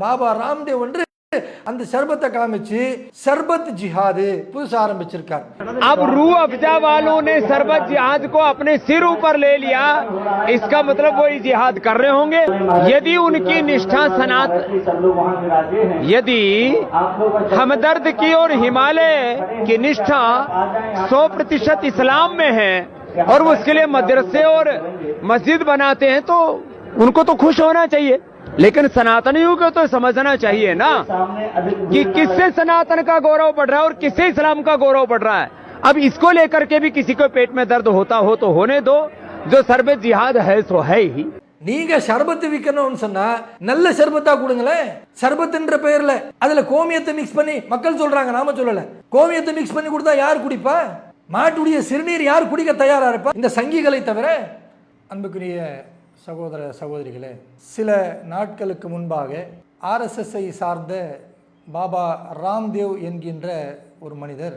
பாபா ராம்தேவ் வந்து அந்த शरबत காமிச்சு शरबत जिहाद புதுசா ஆரம்பிச்சிருக்கார். अब रूह अफ़ज़ा वालों ने शरबत जिहाद को अपने सिर ऊपर ले लिया, इसका मतलब वो जिहाद कर रहे होंगे। यदि उनकी निष्ठा सनातन, यदि हमदर्द की और हिमालय की निष्ठा 100% इस्लाम में है और वो उसके लिए मदरसे और मस्जिद बनाते हैं तो उनको तो खुश होना चाहिए, लेकिन सनातनियों को तो समझना चाहिए ना कि किससे सनातन का गौरव बढ़ रहा है और किससे इस्लाम का गौरव बढ़ रहा है। अब इसको लेकर के भी किसी को पेट में दर्द होता हो तो होने दो, जो शरबत जिहाद है सो है ही। நீங்க ஷர்பத் விக்கணும்னு சொன்னா நல்ல ஷர்பத்தா கொடுங்களேன். ஷர்பத்ன்ற பெயர்ல அதுல கோமியத்தை மிக்ஸ் பண்ணி மக்கள் சொல்றாங்க, நாம சொல்லல. கோமியத்தை மிக்ஸ் பண்ணி கொடுத்தா யார் குடிப்பா? மாட்டுடைய சிறுநீர் யார் குடிக்க தயாரா இருப்பா? இந்த சங்கிகளை தவிர. அன்புக்குரிய சகோதர சகோதரிகளே, சில நாட்களுக்கு முன்பாக ஆர்எஸ்எஸ்ஐ சார்ந்த பாபா ராம்தேவ் என்கின்ற ஒரு மனிதர்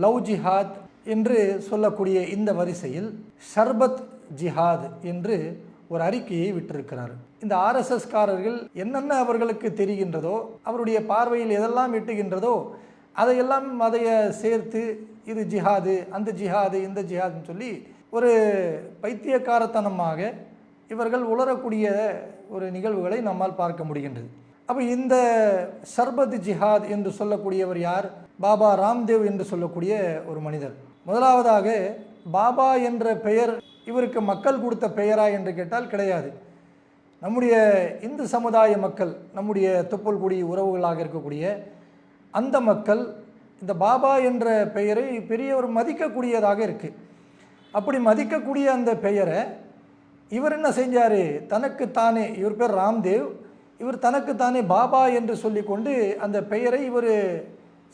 லவ் ஜிஹாத் என்று சொல்லக்கூடிய இந்த வரிசையில் ஷர்பத் ஜிஹாத் என்று ஒரு அறிக்கையை விட்டிருக்கிறார். இந்த ஆர்எஸ்எஸ்காரர்கள் என்னென்ன அவர்களுக்கு தெரிகின்றதோ, அவருடைய பார்வையில் எதெல்லாம் எட்டுகின்றதோ அதையெல்லாம் அதைய சேர்த்து இது ஜிஹாது, அந்த ஜிஹாது, இந்த ஜிஹாதுன்னு சொல்லி ஒரு பைத்தியக்காரத்தனமாக இவர்கள் உளரக்கூடிய ஒரு நிகழ்வுகளை நம்மால் பார்க்க முடிகின்றது. அப்போ இந்த ஷர்பத் ஜிஹாத் என்று சொல்லக்கூடியவர் யார்? பாபா ராம்தேவ் என்று சொல்லக்கூடிய ஒரு மனிதர். முதலாவதாக பாபா என்ற பெயர் இவருக்கு மக்கள் கொடுத்த பெயரா என்று கேட்டால் கிடையாது. நம்முடைய இந்து சமுதாய மக்கள், நம்முடைய தொப்புள்குடி உறவுகளாக இருக்கக்கூடிய அந்த மக்கள் இந்த பாபா என்ற பெயரை பெரிய ஒரு மதிக்கக்கூடியதாக இருக்குது. அப்படி மதிக்கக்கூடிய அந்த பெயரை இவர் என்ன செஞ்சார்? தனக்குத்தானே, இவர் பேர் ராம்தேவ், இவர் தனக்குத்தானே பாபா என்று சொல்லிக்கொண்டு அந்த பெயரை இவர்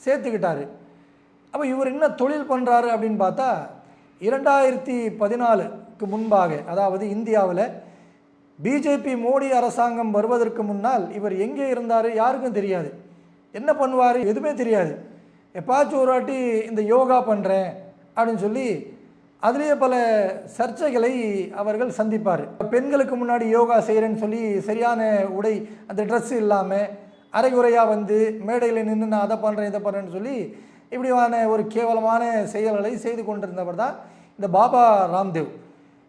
சேர்த்துக்கிட்டார். அப்போ இவர் என்ன தொழில் பண்ணுறாரு அப்படின்னு பார்த்தா, 2014க்கு முன்பாக, அதாவது இந்தியாவில் பிஜேபி மோடி அரசாங்கம் வருவதற்கு முன்னால் இவர் எங்கே இருந்தார் யாருக்கும் தெரியாது. என்ன பண்ணுவார் எதுவுமே தெரியாது. எப்பாச்சும் ஒரு வாட்டி இந்த யோகா பண்ணுறேன் அப்படின்னு சொல்லி அதிலேயே பல சர்ச்சைகளை அவர்கள் சந்திப்பார். பெண்களுக்கு முன்னாடி யோகா செய்கிறேன்னு சொல்லி சரியான உடை, அந்த ட்ரெஸ்ஸு இல்லாமல் அரைகுறையாக வந்து மேடையில் நின்று நான் அதை பண்ணுறேன் இதை பண்ணுறேன்னு சொல்லி இப்படியான ஒரு கேவலமான செயல்களை செய்து கொண்டிருந்தவர் தான் இந்த பாபா ராம்தேவ்.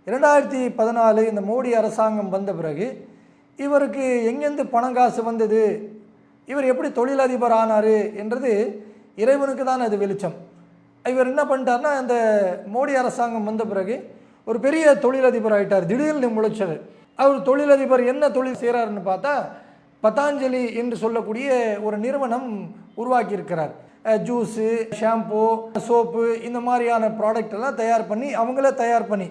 2014 இந்த மோடி அரசாங்கம் வந்த பிறகு இவருக்கு எங்கேருந்து பணம் காசு வந்தது, இவர் எப்படி தொழிலதிபர் ஆனார் என்றது இறைவனுக்கு தான் அது வெளிச்சம். இவர் என்ன பண்ணிட்டார்னா, அந்த மோடி அரசாங்கம் வந்த பிறகு ஒரு பெரிய தொழிலதிபர் ஆகிட்டார். திடீர்னு முளைச்சது. அவர் தொழிலதிபர் என்ன தொழில் செய்கிறாருன்னு பார்த்தா, பதாஞ்சலி என்று சொல்லக்கூடிய ஒரு நிறுவனம் உருவாக்கியிருக்கிறார். ஜூஸு, ஷாம்பு, சோப்பு, இந்த மாதிரியான ப்ராடக்ட் எல்லாம் தயார் பண்ணி அவங்களே தயார் பண்ணி,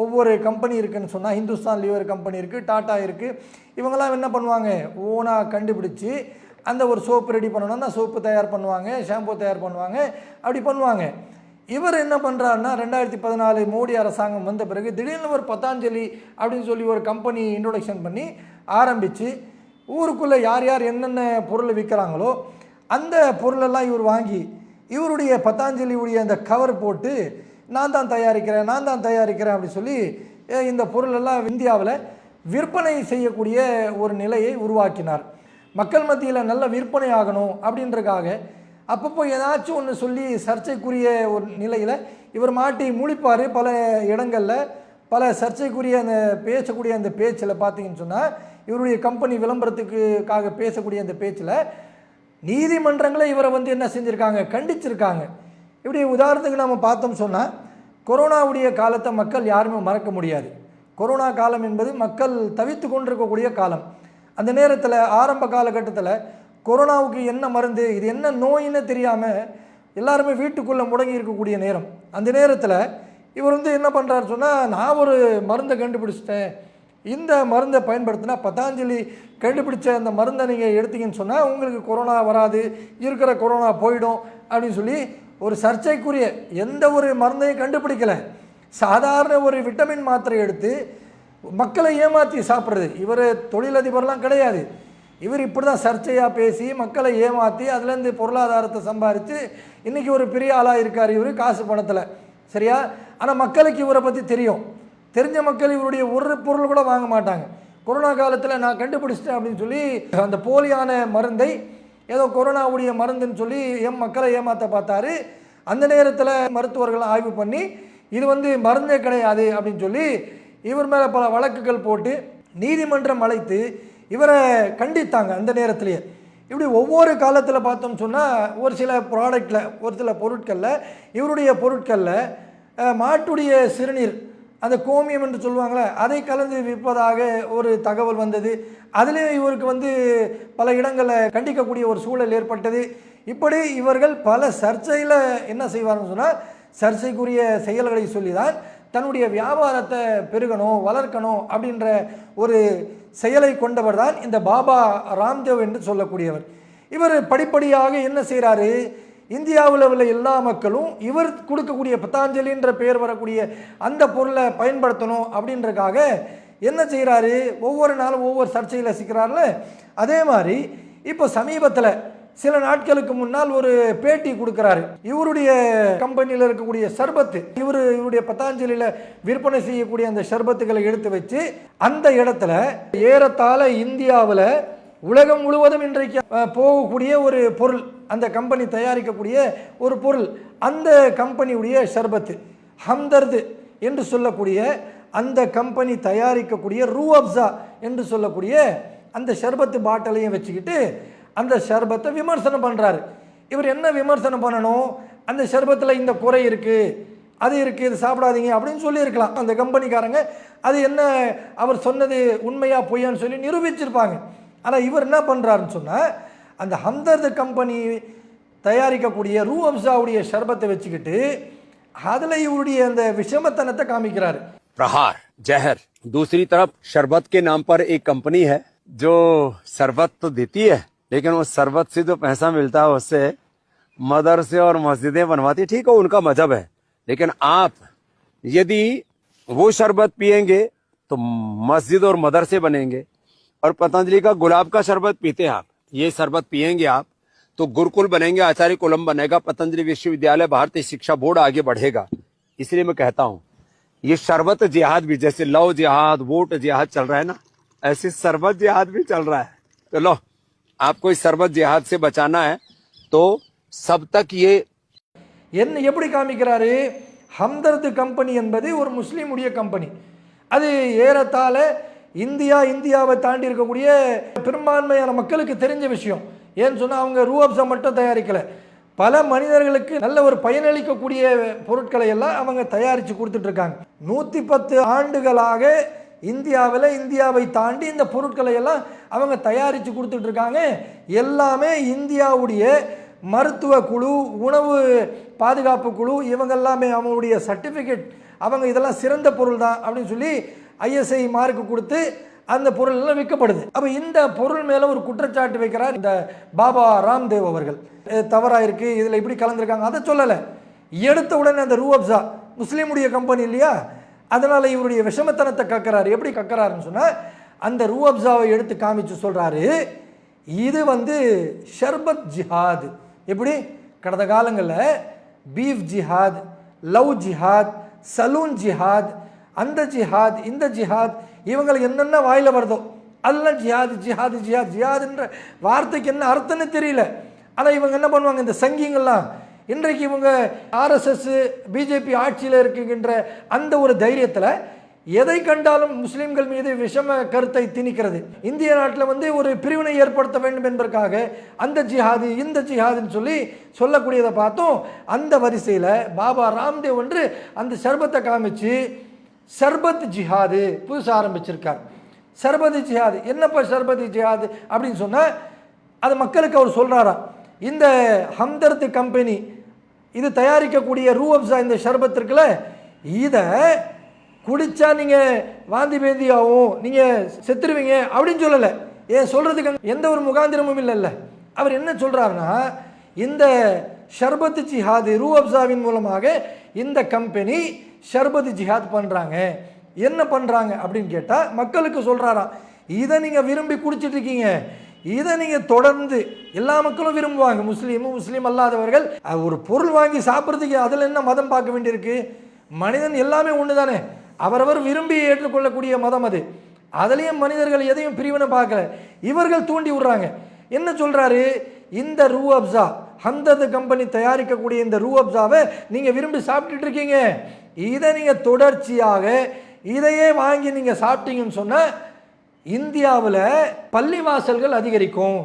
ஒவ்வொரு கம்பெனி இருக்குதுன்னு சொன்னால் ஹிந்துஸ்தான் லீவர் கம்பெனி இருக்குது, டாட்டா இருக்குது, இவங்கெல்லாம் என்ன பண்ணுவாங்க, ஓனாக கண்டுபிடிச்சி அந்த ஒரு சோப்பு ரெடி பண்ணணும்னா சோப்பு தயார் பண்ணுவாங்க, ஷாம்பு தயார் பண்ணுவாங்க, அப்படி பண்ணுவாங்க. இவர் என்ன பண்ணுறாருன்னா, 2014 மோடி அரசாங்கம் வந்த பிறகு திடீர்னு ஒரு பதாஞ்சலி அப்படின்னு சொல்லி ஒரு கம்பெனி இன்ட்ரொடக்ஷன் பண்ணி ஆரம்பித்து ஊருக்குள்ளே யார் யார் என்னென்ன பொருள் விற்கிறாங்களோ அந்த பொருளெல்லாம் இவர் வாங்கி இவருடைய பதாஞ்சலியுடைய அந்த கவர் போட்டு நான் தான் தயாரிக்கிறேன் அப்படி சொல்லி இந்த பொருளெல்லாம் இந்தியாவில் விற்பனை செய்யக்கூடிய ஒரு நிலையை உருவாக்கினார். மக்கள் மத்தியில் நல்ல விற்பனை ஆகணும் அப்படின்றக்காக அப்பப்போ ஏதாச்சும் ஒன்று சொல்லி சர்ச்சைக்குரிய ஒரு நிலையில் இவர் மாட்டி முழிப்பார். பல இடங்களில் பல சர்ச்சைக்குரிய அந்த பேசக்கூடிய அந்த பேச்சில் பார்த்தீங்கன்னு சொன்னால், இவருடைய கம்பெனி விளம்பரத்துக்காக பேசக்கூடிய அந்த பேச்சில் நீதிமன்றங்களே இவரை வந்து என்ன செஞ்சுருக்காங்க, கண்டிச்சிருக்காங்க. இப்படி உதாரணத்துக்கு நம்ம பார்த்தோம் சொன்னால், கொரோனாவுடைய காலத்தை மக்கள் யாருமே மறக்க முடியாது. கொரோனா காலம் என்பது மக்கள் தவித்து கொண்டிருக்கக்கூடிய காலம். அந்த நேரத்தில் ஆரம்ப காலகட்டத்தில் கொரோனாவுக்கு என்ன மருந்து, இது என்ன நோயின்னு தெரியாமல் எல்லாருமே வீட்டுக்குள்ளே முடங்கி இருக்கக்கூடிய நேரம். அந்த நேரத்தில் இவர் வந்து என்ன பண்ணுறாரு சொன்னால், நான் ஒரு மருந்தை கண்டுபிடிச்சிட்டேன், இந்த மருந்தை பயன்படுத்தினா, பதாஞ்சலி கண்டுபிடிச்ச அந்த மருந்தை நீங்கள் எடுத்தீங்கன்னு சொன்னால் உங்களுக்கு கொரோனா வராது, இருக்கிற கொரோனா போயிடும் அப்படின்னு சொல்லி ஒரு சர்ச்சைக்குரிய எந்த ஒரு மருந்தையும் கண்டுபிடிக்கலை. சாதாரண ஒரு விட்டமின் மாத்திரை எடுத்து மக்களை ஏமாற்றி சாப்பிட்றது. இவர் தொழிலதிபர்லாம் கிடையாது. இவர் இப்படி தான் சர்ச்சையாக பேசி மக்களை ஏமாற்றி அதுலேருந்து பொருளாதாரத்தை சம்பாதிச்சு இன்றைக்கி ஒரு பெரிய ஆளாக இருக்கார் இவர் காசு பணத்தில், சரியா? ஆனால் மக்களுக்கு இவரை பற்றி தெரியும். தெரிஞ்ச மக்கள் இவருடைய ஒரு பொருள் கூட வாங்க மாட்டாங்க. கொரோனா காலத்தில் நான் கண்டுபிடிச்சிட்டேன் அப்படின்னு சொல்லி அந்த போலியான மருந்தை ஏதோ கொரோனாவுடைய மருந்துன்னு சொல்லி மக்களை ஏமாற்ற பார்த்தாரு. அந்த நேரத்தில் மருத்துவர்கள் ஆய்வு பண்ணி இது மருந்தே கிடையாது அப்படின்னு சொல்லி இவர் மேலே பல வழக்குகள் போட்டு நீதிமன்றம் அழைத்து இவரை கண்டித்தாங்க. அந்த நேரத்திலேயே இப்படி ஒவ்வொரு காலத்தில் பார்த்தோம்னு சொன்னால் ஒரு சில ப்ராடக்டில் ஒரு சில பொருட்களில் இவருடைய பொருட்களில் மாட்டுடைய சிறுநீர் அந்த கோமியம் என்று சொல்லுவாங்களே அதை கலந்து விற்பதாக ஒரு தகவல் வந்தது. அதிலே இவருக்கு பல இடங்களில் கண்டிக்கக்கூடிய ஒரு சூழல் ஏற்பட்டது. இப்படி இவர்கள் பல சர்ச்சையில் என்ன செய்வார்னு சொன்னால் சர்ச்சைக்குரிய செயல்களை சொல்லி தான் தன்னுடைய வியாபாரத்தை பெருகணும் வளர்க்கணும் அப்படின்ற ஒரு செயலை கொண்டவர் தான் இந்த பாபா ராம்தேவ் என்று சொல்லக்கூடியவர். இவர் படிப்படியாக என்ன செய்கிறாரு, இந்தியாவில் உள்ள எல்லா மக்களும் இவர் கொடுக்கக்கூடிய பதாஞ்சலின்ற பெயர் வரக்கூடிய அந்த பொருளை பயன்படுத்தணும் அப்படின்றக்காக என்ன செய்கிறாரு, ஒவ்வொரு நாளும் ஒவ்வொரு சர்ச்சையில் சிக்கிறார்ல. அதே மாதிரி இப்போ சமீபத்தில் சில நாட்களுக்கு முன்னால் ஒரு பேட்டி கொடுக்கிறாரு. இவருடைய கம்பெனியில் இருக்கக்கூடிய சர்பத்து இவருடைய பதாஞ்சலியில் விற்பனை செய்யக்கூடிய அந்த சர்பத்துகளை எடுத்து வச்சு அந்த இடத்துல ஏறத்தாழ இந்தியாவில் உலகம் முழுவதும் இன்றைக்கு போகக்கூடிய ஒரு பொருள், அந்த கம்பெனி தயாரிக்கக்கூடிய ஒரு பொருள், அந்த கம்பெனியுடைய ஷர்பத்து ஹம்தர்து என்று சொல்லக்கூடிய அந்த கம்பெனி தயாரிக்கக்கூடிய ரூஅப்ஸா என்று சொல்லக்கூடிய அந்த ஷர்பத்து பாட்டிலையும் வச்சுக்கிட்டு அந்த ஷர்பத்தை விமர்சனம் பண்ணுறாரு. இவர் என்ன விமர்சனம் பண்ணணும், அந்த ஷர்பத்தில் இந்த குறை இருக்குது அது இருக்குது இது சாப்பிடாதீங்க அப்படின்னு சொல்லியிருக்கலாம். அந்த கம்பெனிக்காரங்க அது என்ன அவர் சொன்னது உண்மையா பொய்யான்னு சொல்லி நிரூபிச்சிருப்பாங்க. ஆனால் இவர் என்ன பண்ணுறாருன்னு சொன்னால் அந்த ஹம்தர்து கம்பெனி தயாரிக்கக்கூடிய ரூஅப்ஸாவுடைய ஷர்பத்தை வச்சுக்கிட்டு அதில் இவருடைய அந்த விஷமத்தனத்தை காமிக்கிறாரு. प्रहार जहर, दूसरी तरफ शरबत के नाम पर एक कंपनी है जो शरबत तो देती है लेकिन वो शरबत से जो पैसा मिलता है उससे मदरसे और मस्जिदें बनवाती, ठीक है उनका मजहब है, लेकिन आप यदि वो शरबत पिएंगे तो मस्जिद और मदरसे बनेंगे। और पतंजलि का गुलाब का शरबत पीते हैं आप, ये शरबत पिएंगे आप तो गुरुकुल बनेंगे, आचार्य कुलम बनेगा, पतंजलि विश्वविद्यालय भारतीय शिक्षा बोर्ड आगे बढ़ेगा। इसलिए मैं कहता हूँ ये शरबत जिहाद भी, जैसे लव जिहाद वोट जिहाद चल रहा है ना, ऐसे शरबत जिहाद भी चल रहा है। तो लो आपको इस शरबत जिहाद से बचाना है तो सब तक ये என்ன எப்படி காமிக்கிறாரு, ஹம்தர்து கம்பெனி என்பது ஒரு முஸ்லீமுடைய கம்பெனி. அது ஏறத்தாழ இந்தியாவை தாண்டி இருக்கக்கூடிய பெரும்பான்மையான மக்களுக்கு தெரிஞ்ச விஷயம். ஏன்னு சொன்னால் அவங்க ரூஅப்ஸா மட்டும் தயாரிக்கலை, பல மனிதர்களுக்கு நல்ல ஒரு பயனளிக்கக்கூடிய பொருட்களை எல்லாம் அவங்க தயாரித்து கொடுத்துட்ருக்காங்க. 110 ஆண்டுகளாக இந்தியாவை தாண்டி இந்த பொருட்களை எல்லாம் அவங்க தயாரித்து கொடுத்துட்ருக்காங்க. எல்லாமே இந்தியாவுடைய மருத்துவ குழு, உணவு பாதுகாப்பு குழு, இவங்க எல்லாமே அவங்களுடைய சர்டிஃபிகேட், அவங்க இதெல்லாம் சிறந்த பொருள் தான் அப்படின்னு சொல்லி ISI மார்க் கொடுத்து அந்த பொருள் எல்லாம் விற்கப்படுது. அப்போ இந்த பொருள் மேலே ஒரு குற்றச்சாட்டு வைக்கிறார் இந்த பாபா ராம்தேவ் அவர்கள். தவறாக இருக்குது, இதில் இப்படி கலந்துருக்காங்க அதை சொல்லலை. எடுத்த உடனே அந்த ரூஅப்ஸா முஸ்லீமுடைய கம்பெனி இல்லையா, அதனால் இவருடைய விஷமத்தனத்தை கக்கிறாரு. எப்படி கக்கிறாருன்னு சொன்னால் அந்த ரூஅப்ஸாவை எடுத்து காமிச்சு சொல்கிறாரு, இது ஷர்பத் ஜிஹாத். எப்படி கடந்த காலங்களில் பீஃப் ஜிஹாத், லவ் ஜிஹாத், சலூன் ஜிஹாத், அந்த ஜிஹாத் இந்த ஜிஹாத், இவங்களுக்கு என்னென்ன வாயில் வருதோ அதெல்லாம் ஜிஹாது ஜிஹாது ஜிஹாத். ஜிஹாதுன்ற வார்த்தைக்கு என்ன அர்த்தம்னு தெரியல. ஆனால் இவங்க என்ன பண்ணுவாங்க, இந்த சங்கிங்கெல்லாம் இன்றைக்கு இவங்க RSS பிஜேபி ஆட்சியில் இருக்குகின்ற அந்த ஒரு தைரியத்தில் எதை கண்டாலும் முஸ்லீம்கள் மீது விஷம கருத்தை திணிக்கிறது. இந்திய நாட்டில் ஒரு பிரிவினை ஏற்படுத்த வேண்டும் என்பதற்காக அந்த ஜிஹாது இந்த ஜிஹாதுன்னு சொல்லக்கூடியதை பார்த்தோம். அந்த வரிசையில் பாபா ராம்தேவ் ஒன்று அந்த ஷர்பத்தை காமிச்சு ஷர்பத் ஜிஹாது புதுசாக ஆரம்பிச்சிருக்கார். ஷர்பத் ஜிஹாது என்னப்பா ஷர்பத் ஜிஹாது அப்படின்னு சொன்னால் அது மக்களுக்கு அவர் சொல்கிறாரா, இந்த ஹம்தர்து கம்பெனி இது தயாரிக்கக்கூடிய ரூஅப்ஸா இந்த ஷர்பத்திற்குல இதை குடித்தா நீங்கள் வாந்தி பேந்தியாகவும் நீங்கள் செத்துருவீங்க அப்படின்னு சொல்லலை. ஏன் சொல்கிறதுக்கு எந்த ஒரு முகாந்திரமும் இல்லைல்ல. அவர் என்ன சொல்கிறாருன்னா, இந்த ஷர்பத் ஜிஹாது ரூஅப்ஸாவின் மூலமாக இந்த கம்பெனி ஷர்பத் ஜிஹாத் பண்ணுறாங்க. என்ன பண்ணுறாங்க அப்படின்னு கேட்டால் மக்களுக்கு சொல்கிறாராம், இதை நீங்கள் விரும்பி குடிச்சிட்டு இருக்கீங்க, இதை நீங்கள் தொடர்ந்து எல்லா மக்களும் விரும்புவாங்க, முஸ்லீம் அல்லாதவர்கள். ஒரு பொருள் வாங்கி சாப்பிட்றதுக்கு அதில் என்ன மதம் பார்க்க வேண்டியிருக்கு, மனிதன் எல்லாமே ஒன்று தானே, அவரவர் விரும்பி ஏற்றுக்கொள்ளக்கூடிய மதம் அது. அதுலேயும் மனிதர்கள் எதையும் பிரிவினை பார்க்கல, இவர்கள் தூண்டி விடுறாங்க. என்ன சொல்றாரு, இந்த ரூ அப்சா ஹம்தர்த் கம்பெனி தயாரிக்கக்கூடிய இந்த ரூ அப்சாவை நீங்க விரும்பி சாப்பிட்டுட்டு இருக்கீங்க, இதை நீங்க தொடர்ச்சியாக இதையே வாங்கி நீங்க சாப்பிட்டீங்கன்னு சொன்னா இந்தியாவில் பள்ளிவாசல்கள் அதிகரிக்கும்,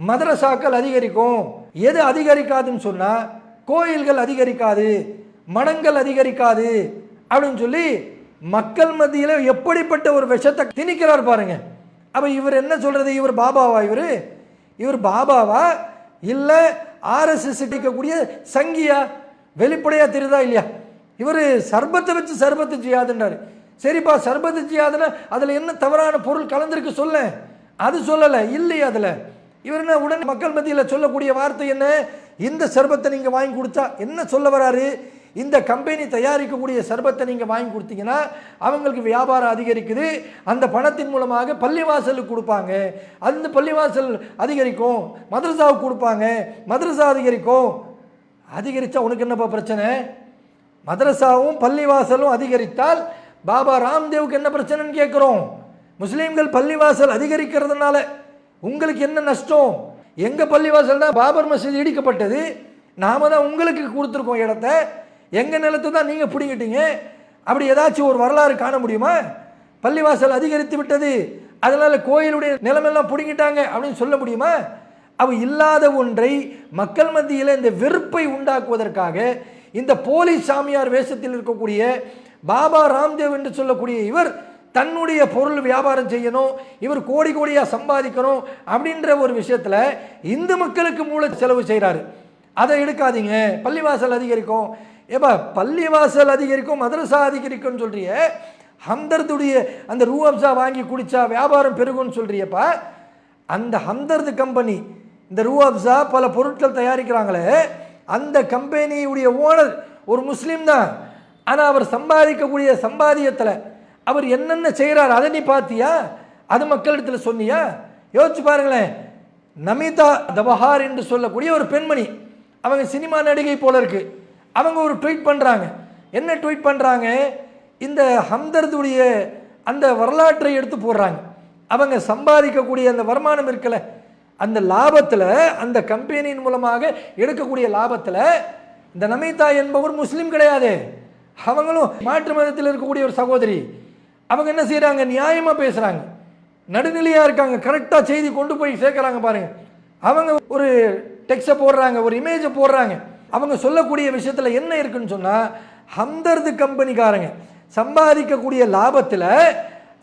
மதரசாக்கள் அதிகரிக்கும். எது அதிகரிக்காதுன்னு சொன்னா கோயில்கள் அதிகரிக்காது, மடங்கள் அதிகரிக்காது அப்படின்னு சொல்லி மக்கள் மத்தியில் எப்படிப்பட்ட ஒரு விஷத்தை திணிக்கிறார் பாருங்க. அப்ப இவர் என்ன சொல்றது, இவர் பாபாவா, இவர் பாபாவா இல்லை ஆர்எஸ்எஸ் இருக்கக்கூடிய சங்கியா? வெளிப்படையா தெரியுதா இல்லையா? இவர் சர்பத்தை வச்சு சர்பத்து ஜியாதுன்றாரு. சரிப்பா, சர்பத்து ஜியாதுன்னா அதில் என்ன தவறான பொருள் கலந்திருக்கு சொல்ல, அது சொல்லலை இல்லையா? அதில் இவர் என்ன உடனே மக்கள் மத்தியில் சொல்லக்கூடிய வார்த்தை என்ன, இந்த சர்பத்தை நீங்கள் வாங்கி கொடுத்தா என்ன சொல்ல வராரு, இந்த கம்பெனி தயாரிக்கக்கூடிய சர்பத்தை நீங்கள் வாங்கி கொடுத்தீங்கன்னா அவங்களுக்கு வியாபாரம் அதிகரிக்குது, அந்த பணத்தின் மூலமாக பள்ளிவாசலுக்கு கொடுப்பாங்க, அந்த பள்ளிவாசல் அதிகரிக்கும், மதரசாவுக்கு கொடுப்பாங்க, மதரசா அதிகரிக்கும். அதிகரித்தா உனக்கு என்னப்பா பிரச்சனை? மதரசாவும் பள்ளிவாசலும் அதிகரித்தால் பாபா ராம்தேவுக்கு என்ன பிரச்சனைன்னு கேட்குறோம். முஸ்லீம்கள் பள்ளிவாசல் அதிகரிக்கிறதுனால உங்களுக்கு என்ன நஷ்டம்? எங்கள் பள்ளிவாசல் தான் பாபர் மசீது இடிக்கப்பட்டது, நாம தான் உங்களுக்கு கொடுத்துருக்கோம் இடத்த, எங்கள் நிலத்தை தான் நீங்கள் பிடிங்கிட்டீங்க. அப்படி ஏதாச்சும் ஒரு வரலாறு காண முடியுமா? பள்ளிவாசல் அதிகரித்து விட்டது, அதனால் கோயிலுடைய நிலமெல்லாம் பிடிங்கிட்டாங்க அப்படின்னு சொல்ல முடியுமா? அவ இல்லாத ஒன்றை மக்கள் மத்தியில் இந்த வெறுப்பை உண்டாக்குவதற்காக இந்த போலி சாமியார் வேஷத்தில் இருக்கக்கூடிய பாபா ராம்தேவ் என்று சொல்லக்கூடிய இவர் தன்னுடைய பொருள் வியாபாரம் செய்யணும், இவர் கோடி கோடியாக சம்பாதிக்கணும் அப்படின்ற ஒரு விஷயத்தில் இந்து மக்களுக்கு மூல செலவு செய்கிறாரு. அதை எடுக்காதீங்க, பள்ளிவாசல் அதிகரிக்கும். ஏப்பா பள்ளிவாசல் அதிகரிக்கும், மதரசா அதிகரிக்கும்னு சொல்றிய, ஹம்தர்துடைய அந்த ரூ அப்சா வாங்கி குடிச்சா வியாபாரம் பெருகும்னு சொல்றியப்பா. அந்த ஹம்தர்து கம்பெனி இந்த ரூ அப்சா பல பொருட்கள் தயாரிக்கிறாங்களே, அந்த கம்பெனியுடைய ஓனர் ஒரு முஸ்லீம் தான். ஆனால் அவர் சம்பாதிக்கக்கூடிய சம்பாதியத்தில் அவர் என்னென்ன செய்கிறார் அதை நீ பார்த்தியா? அது மக்களிடத்தில் சொன்னியா? யோசிச்சு பாருங்களேன். நமிதா தபஹார் என்று சொல்லக்கூடிய ஒரு பெண்மணி, அவங்க சினிமா நடிகை போல இருக்கு. அவங்க ஒரு ட்வீட் பண்ணுறாங்க. என்ன ட்வீட் பண்ணுறாங்க, இந்த ஹம்தர்துடைய அந்த வரலாற்றை எடுத்து போடுறாங்க. அவங்க சம்பாதிக்கக்கூடிய அந்த வருமானம் இருக்குல்ல, அந்த லாபத்தில், அந்த கம்பெனியின் மூலமாக எடுக்கக்கூடிய லாபத்தில் இந்த நமிதா என்பவர் முஸ்லீம் கிடையாது, அவங்களும் மாற்று மதத்தில் இருக்கக்கூடிய ஒரு சகோதரி. அவங்க என்ன செய்கிறாங்க, நியாயமாக பேசுகிறாங்க, நடுநிலையாக இருக்காங்க, கரெக்டாக செய்தி கொண்டு போய் சேர்க்குறாங்க பாருங்க. அவங்க ஒரு டெக்ஸ்ட்டை போடுறாங்க, ஒரு இமேஜை போடுறாங்க. அவங்க சொல்லக்கூடிய விஷயத்தில் என்ன இருக்குன்னு சொன்னால், ஹம்தர்து கம்பெனிக்காரங்க சம்பாதிக்கக்கூடிய லாபத்தில்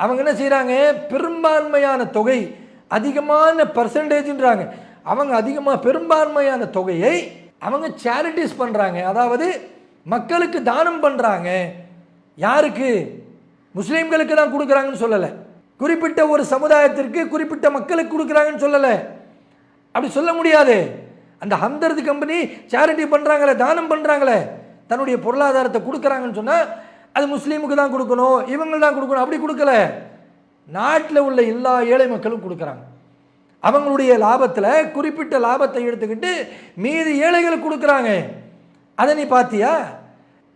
அவங்க என்ன செய்கிறாங்க, பெரும்பான்மையான தொகை, அதிகமான பர்சன்டேஜ்ன்றாங்க, அவங்க அதிகமாக பெரும்பான்மையான தொகையை அவங்க சேரிட்டிஸ் பண்ணுறாங்க, அதாவது மக்களுக்கு தானம் பண்ணுறாங்க. யாருக்கு? முஸ்லீம்களுக்கு தான் கொடுக்குறாங்கன்னு சொல்லலை, குறிப்பிட்ட ஒரு சமுதாயத்திற்கு குறிப்பிட்ட மக்களுக்கு கொடுக்குறாங்கன்னு சொல்லலை. அப்படி சொல்ல முடியாது. அந்த ஹம்தர்து கம்பெனி சேரிட்டி பண்ணுறாங்களே, தானம் பண்ணுறாங்களே, தன்னுடைய பொருளாதாரத்தை கொடுக்குறாங்கன்னு சொன்னால் அது முஸ்லீமுக்கு தான் கொடுக்கணும், இவங்க தான் கொடுக்கணும், அப்படி கொடுக்கல. நாட்டில் உள்ள எல்லா ஏழை மக்களும் கொடுக்குறாங்க. அவங்களுடைய லாபத்தில் குறிப்பிட்ட லாபத்தை எடுத்துக்கிட்டு மீதி ஏழைகளுக்கு கொடுக்குறாங்க. அதை நீ பார்த்தியா?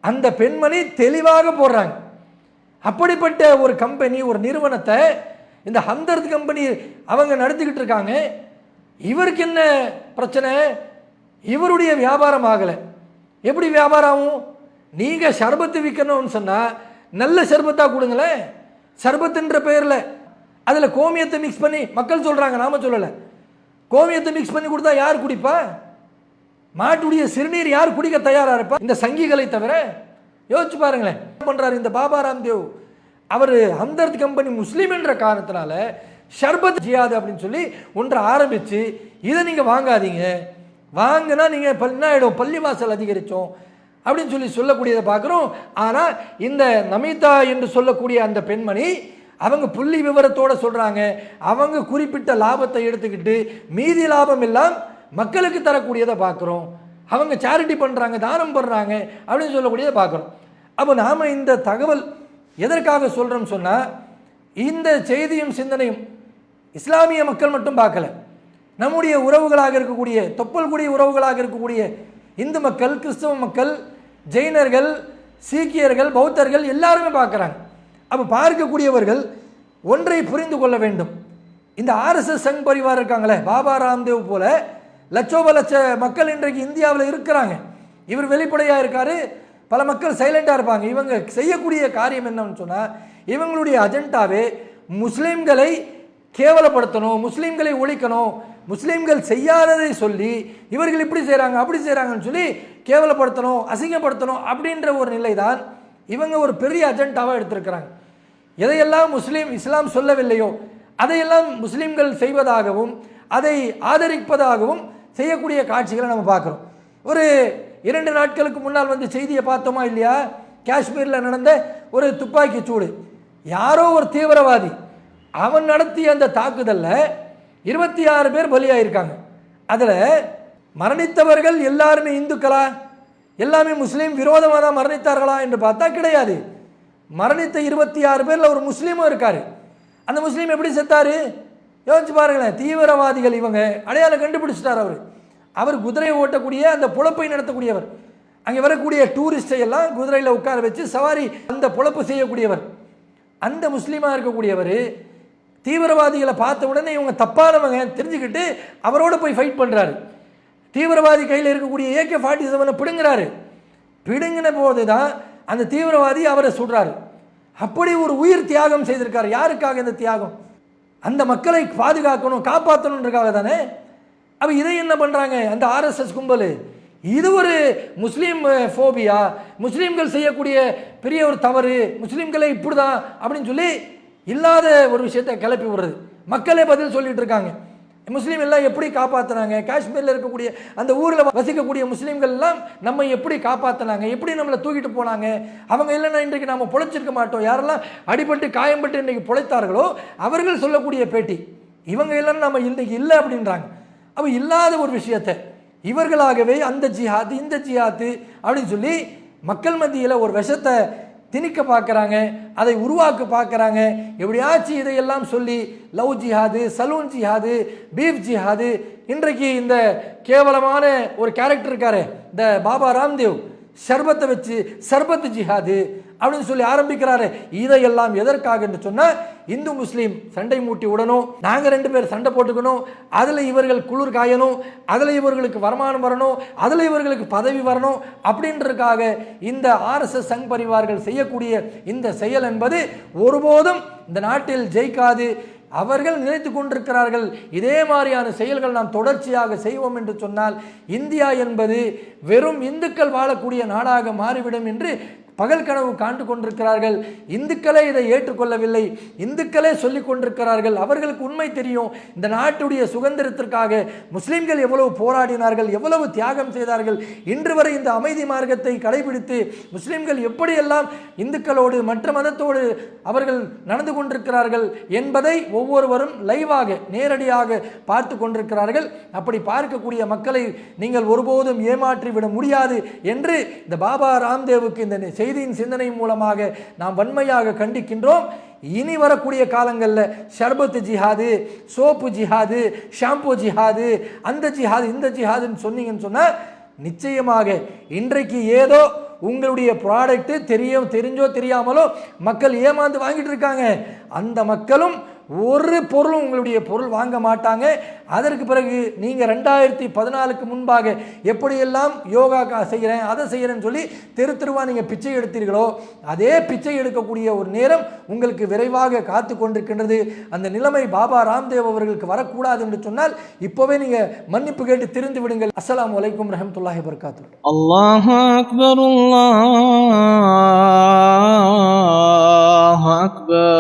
அந்த பெண்மணி தெளிவாக போடுறாங்க. அப்படிப்பட்ட ஒரு கம்பெனி, ஒரு நிறுவனத்தை இந்த ஹம்தர்த் கம்பெனி அவங்க நடத்திக்கிட்டு இருக்காங்க. இவருக்கு என்ன பிரச்சனை? இவருடைய வியாபாரம் ஆகலை. எப்படி வியாபாரம் ஆகும்? நீங்கள் சர்பத்து விற்கணும்னு சொன்னால் நல்ல சர்பத்தாக கொடுங்களேன். சர்பத்துன்ற பெயரில் அதில் கோமியத்தை மிக்ஸ் பண்ணி மக்கள் சொல்கிறாங்க, நாம சொல்லலை. கோமியத்தை மிக்ஸ் பண்ணி கொடுத்தா யார் குடிப்பா? மாட்டுடைய சிறுநீர் யார் குடிக்க தயாராக இருப்பா? இந்த சங்கிகளை தவிர. யோசிச்சு பாருங்களேன். என்ன பண்ணுறாரு இந்த பாபா ராம்தேவ்? அவர் ஹம்தர்த் கம்பெனி முஸ்லீம் என்ற காரணத்தினால ஷர்பத் ஜியாது அப்படின்னு சொல்லி ஒன்றை ஆரம்பித்து, இதை நீங்கள் வாங்காதீங்க, வாங்கினா நீங்கள் என்ன ஆகிடும், பள்ளிவாசல் அதிகரித்தோம் அப்படின்னு சொல்லக்கூடியதை பார்க்குறோம். ஆனால் இந்த நமிதா என்று சொல்லக்கூடிய அந்த பெண்மணி அவங்க புள்ளி விவரத்தோடு சொல்கிறாங்க, அவங்க குறிப்பிட்ட லாபத்தை எடுத்துக்கிட்டு மீதி லாபம் எல்லாம் மக்களுக்கு தரக்கூடியதை பார்க்குறோம். அவங்க சேரிட்டி பண்ணுறாங்க, தானம் பண்ணுறாங்க அப்படின்னு சொல்லக்கூடியதை பார்க்குறோம். அப்போ நாம் இந்த தகவல் எதற்காக சொல்கிறோம்னு சொன்னால், இந்த செய்தியும் சிந்தனையும் இஸ்லாமிய மக்கள் மட்டும் பார்க்கல, நம்முடைய உறவுகளாக இருக்கக்கூடிய, தொப்பல்குடி உறவுகளாக இருக்கக்கூடிய இந்து மக்கள், கிறிஸ்தவ மக்கள், ஜெயினர்கள், சீக்கியர்கள், பௌத்தர்கள் எல்லாருமே பார்க்குறாங்க. அப்போ பார்க்கக்கூடியவர்கள் ஒன்றை புரிந்து கொள்ள வேண்டும். இந்த ஆர்எஸ்எஸ் சங் பரிவார் இருக்காங்களே, பாபா ராம்தேவ் போல லட்சோப லட்ச மக்கள் இன்றைக்கு இந்தியாவில் இருக்கிறாங்க. இவர் வெளிப்படையாக இருக்காரு, பல மக்கள் சைலண்டாக இருப்பாங்க. இவங்க செய்யக்கூடிய காரியம் என்னன்னு சொன்னால், இவங்களுடைய அஜெண்டாவே முஸ்லீம்களை கேவலப்படுத்தணும், முஸ்லீம்களை ஒழிக்கணும், முஸ்லீம்கள் செய்யாததை சொல்லி இவர்கள் இப்படி செய்கிறாங்க அப்படி செய்கிறாங்கன்னு சொல்லி கேவலப்படுத்தணும், அசிங்கப்படுத்தணும் அப்படின்ற ஒரு நிலை தான் இவங்க ஒரு பெரிய அஜெண்டாவாக எடுத்திருக்கிறாங்க. எதையெல்லாம் இஸ்லாம் சொல்லவில்லையோ அதையெல்லாம் முஸ்லீம்கள் செய்வதாகவும் அதை ஆதரிப்பதாகவும் செய்யக்கூடிய காட்சிகளை நம்ம பார்க்குறோம். ஒரு 2 நாட்களுக்கு முன்னால் வந்து செய்தியை பார்த்தோமா இல்லையா? காஷ்மீரில் நடந்த ஒரு துப்பாக்கி சூடு, யாரோ ஒரு தீவிரவாதி அவன் நடத்திய அந்த தாக்குதலில் 26 பேர் பலியாயிருக்காங்க. அதில் மரணித்தவர்கள் எல்லாருமே இந்துக்களா, எல்லாமே முஸ்லீம் விரோதமாக தான் மரணித்தார்களா என்று பார்த்தா கிடையாது. மரணித்த 26 பேரில் ஒரு முஸ்லீமும் இருக்காரு. அந்த முஸ்லீம் எப்படி செத்தாரு யோசிச்சு பாருங்களேன். தீவிரவாதிகள் இவங்க அடையாளம் கண்டுபிடிச்சிட்டார். அவர் குதிரையை ஓட்டக்கூடிய அந்த பொழப்பை நடத்தக்கூடியவர். அங்கே வரக்கூடிய டூரிஸ்டை எல்லாம் குதிரையில் உட்கார வச்சு சவாரி அந்த பொழப்பு செய்யக்கூடியவர். அந்த முஸ்லீமாக இருக்கக்கூடியவர் தீவிரவாதிகளை பார்த்த உடனே இவங்க தப்பானவங்க தெரிஞ்சுக்கிட்டு அவரோட போய் ஃபைட் பண்ணுறாரு. தீவிரவாதி கையில் இருக்கக்கூடிய AK-47 பிடுங்குறாரு. பிடுங்கின போது தான் அந்த தீவிரவாதி அவரை சுடுறாரு. அப்படி ஒரு உயிர் தியாகம் செய்திருக்காரு. யாருக்காக இந்த தியாகம்? அந்த மக்களை பாதுகாக்கணும், காப்பாற்றணுன்றக்காக தானே. அப்போ இதை என்ன பண்ணுறாங்க அந்த RSS கும்பல்? இது ஒரு முஸ்லீம் ஃபோபியா, முஸ்லீம்கள் செய்யக்கூடிய பெரிய ஒரு தவறு, முஸ்லீம்களை இப்படி தான் அப்படின்னு சொல்லி இல்லாத ஒரு விஷயத்தை கிளப்பி விடுறது. மக்களே பதில் சொல்லிட்டு இருக்காங்க. முஸ்லீம் எல்லாம் எப்படி காப்பாற்றினாங்க, காஷ்மீரில் இருக்கக்கூடிய அந்த ஊரில் வசிக்கக்கூடிய முஸ்லீம்கள் எல்லாம் நம்ம எப்படி காப்பாற்றினாங்க, எப்படி நம்மளை தூக்கிட்டு போனாங்க, அவங்க இல்லைன்னா இன்றைக்கு நம்ம பொழைச்சிருக்க மாட்டோம். யாரெல்லாம் அடிபட்டு காயம்பட்டு இன்றைக்கி பொழைத்தார்களோ அவர்கள் சொல்லக்கூடிய பேட்டி. இவங்க இல்லைன்னு நம்ம இன்றைக்கு இல்லை அப்படின்றாங்க. அப்போ இல்லாத ஒரு விஷயத்தை இவர்களாகவே அந்த ஜிஹாத் இந்த ஜிஹாத்து அப்படின்னு சொல்லி மக்கள் மத்தியில் ஒரு விஷத்தை திணிக்க பார்க்குறாங்க, அதை உருவாக்க பார்க்குறாங்க. எப்படியாச்சும் இதையெல்லாம் சொல்லி லவ் ஜிஹாது, சலூன் ஜிஹாது, பீஃப் ஜிஹாது, இன்றைக்கு இந்த கேவலமான ஒரு கேரக்டர் இருக்காரு இந்த பாபா ராம்தேவ், ஷர்பத்தை வச்சு சர்பத் ஜிஹாது அப்படின்னு சொல்லி ஆரம்பிக்கிறாரு. இதையெல்லாம் எதற்காக என்று சொன்னால், இந்து முஸ்லீம் சண்டை மூட்டி விடணும், நாங்கள் 2 பேர் சண்டை போட்டுக்கணும், அதில் இவர்கள் குளிர் காயணும், அதில் இவர்களுக்கு வருமானம் வரணும், அதில் இவர்களுக்கு பதவி வரணும் அப்படின்றதுக்காக இந்த RSS சங் பரிவார்கள் செய்யக்கூடிய இந்த செயல் என்பது ஒருபோதும் இந்த நாட்டில் ஜெயிக்காது. அவர்கள் நினைத்து கொண்டிருக்கிறார்கள் இதே மாதிரியான செயல்கள் நாம் தொடர்ச்சியாக செய்வோம் என்று சொன்னால் இந்தியா என்பது வெறும் இந்துக்கள் வாழக்கூடிய நாடாக மாறிவிடும் என்று பகல் கனவு காண்டு கொண்டிருக்கிறார்கள். இந்துக்களே இதை ஏற்றுக்கொள்ளவில்லை, இந்துக்களே சொல்லிக் கொண்டிருக்கிறார்கள். அவர்களுக்கு உண்மை தெரியும். இந்த நாட்டுடைய சுதந்திரத்திற்காக முஸ்லிம்கள் எவ்வளவு போராடினார்கள், எவ்வளவு தியாகம் செய்தார்கள். இன்று வரை இந்த அமைதி மார்க்கத்தை கடைபிடித்து முஸ்லிம்கள் எப்படியெல்லாம் இந்துக்களோடு மற்ற மதத்தோடு அவர்கள் நடந்து கொண்டிருக்கிறார்கள் என்பதை ஒவ்வொருவரும் லைவாக நேரடியாக பார்த்து கொண்டிருக்கிறார்கள். அப்படி பார்க்கக்கூடிய மக்களை நீங்கள் ஒருபோதும் ஏமாற்றி விட முடியாது என்று இந்த பாபா ராம்தேவுக்கு இந்த செய்தியின் சிந்தனை மூலமாக நாம் வன்மையாக கண்டிக்கின்றோம். இனி வரக்கூடிய காலங்களில் ஷர்பத் ஜிஹாது, சோப்பு ஜிஹாது, ஷாம்பு ஜிஹாது, அந்த ஜிஹாது இந்த ஜிஹாதுன்னு சொன்னீங்கன்னு சொன்னால் நிச்சயமாக இன்றைக்கு ஏதோ உங்களுடைய ப்ராடக்ட்டு தெரிஞ்சோ தெரியாமலோ மக்கள் ஏமாந்து வாங்கிட்டு இருக்காங்க. அந்த மக்களும் ஒரு பொருளும் உங்களுடைய பொருள் வாங்க மாட்டாங்க. அதற்கு பிறகு நீங்கள் 2014க்கு முன்பாக எப்படியெல்லாம் யோகா செய்கிறேன் அதை செய்கிறேன்னு சொல்லி தெருவா நீங்கள் பிச்சை எடுத்தீர்களோ அதே பிச்சை எடுக்கக்கூடிய ஒரு நேரம் உங்களுக்கு விரைவாக காத்து கொண்டிருக்கின்றது. அந்த நிலைமை பாபா ராம்தேவ் அவர்களுக்கு வரக்கூடாது என்று சொன்னால் இப்போவே நீங்கள் மன்னிப்பு கேட்டு திருந்து விடுங்கள். அஸ்ஸலாமு அலைக்கும் ரஹ்மத்துல்லாஹி வபரகாத்துஹு. அல்லாஹு அக்பர், அல்லாஹு அக்பர்.